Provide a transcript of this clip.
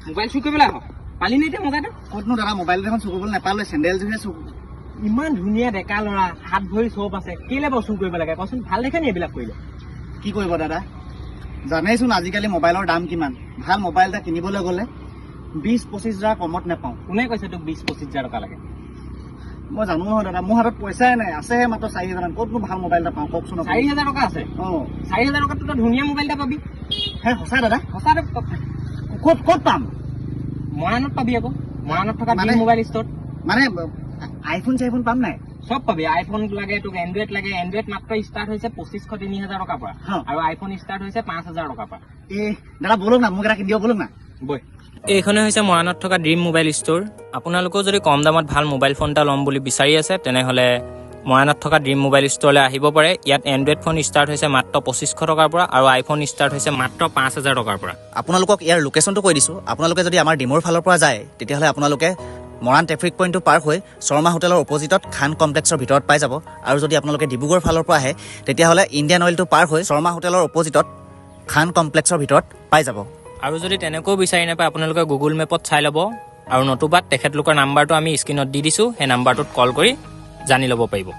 mobile চুৰ কৰিবলৈ আহ পালি নে এতিয়া মজাটো ক'তনো দাদা মোবাইল দেখোন চুৰ কৰিবলৈ নাপালে চেণ্ডেলযোৰহে চুৰ ইমান ধুনীয়া ডেকা ল'ৰা হাত ভৰি চব আছে কেলে বাৰু চুৰ কৰিব লাগে কচোন ভাল দেখে নি এইবিলাক কৰিলে কি কৰিব দাদা জানেইচোন আজিকালি মোবাইলৰ দাম কিমান ভাল মোবাইল এটা কিনিবলৈ গ'লে 20-25 হাজাৰ কমত নাপাওঁ কোনে কৈছে তোক 20-25 হাজাৰ টকা লাগে মই জানো নহয় দাদা মোৰ হাতত পইচাই নাই আছেহে মাত্ৰ 4 হাজাৰ ক'তনো ভাল মোবাইল এটা পাওঁ কওকচোন 4 হাজাৰ টকা আছে 4 হাজাৰ টকাত তই ধুনীয়া মোবাইল এটা পাবি হে সঁচা দাদা সঁচা ক'ত পাম মৰাণত পাবি আকৌ মৰাণত থকা ড্ৰিম মোবাইল ষ্ট'ৰ মানে আইফোন চাইফোন পাম নাই সব পাবি আইফোন লাগে তোক এণ্ড্ৰইড লাগে এণ্ড্ৰইড মাত্ৰ ষ্টাৰ্ট হৈছে 25-30 হাজাৰ টকাৰ পৰা আৰু আইফোন ষ্টাৰ্ট হৈছে 5 হাজাৰ টকাৰ পৰা দাদা বলক না মোক এটা কিনি দিব বলক না বৈ এইখনে হৈছে মৰাণত থকা ড্ৰিম মোবাইল ষ্ট'ৰ আপোনালোকেও যদি কম দামত ভাল মোবাইল ফোন এটা ল'ম বুলি বিচাৰি আছে তেনেহ'লে মৰাণত থকা ড্ৰিম মোবাইল ষ্ট'ৰলৈ আহিব পাৰে ইয়াত এণ্ড্ৰইড ফোন ষ্টাৰ্ট হৈছে মাত্ৰ 2500 টকাৰ পৰা আৰু আইফোন ষ্টাৰ্ট হৈছে মাত্ৰ 5000 টকাৰ পৰা আপোনালোকক ইয়াৰ লোকেশ্যনটো কৈ দিছোঁ আপোনালোকে যদি আমাৰ ডিমোৰ ফালৰ পৰা যায় তেতিয়াহ'লে আপোনালোকে মৰাণ ট্ৰেফিক পইণ্টটো পাৰ হৈ শৰ্মা হোটেলৰ অপজিটত খান কমপ্লেক্সৰ ভিতৰত পাই যাব আৰু যদি আপোনালোকে ডিব্ৰুগড় ফালৰ পৰা আহে তেতিয়াহ'লে ইণ্ডিয়ান অইলটো পাৰ হৈ শৰ্মা হোটেলৰ অপজিটত খান কমপ্লেক্সৰ ভিতৰত পাই যাব আৰু যদি তেনেকৈও বিচাৰি নাপায় আপোনালোকে গুগল মেপত চাই ল'ব আৰু নতুবা তেখেতলোকৰ নাম্বাৰটো আমি স্ক্ৰীণত দি দিছোঁ সেই নাম্বাৰটোত কল কৰি জানি ল'ব পাৰিব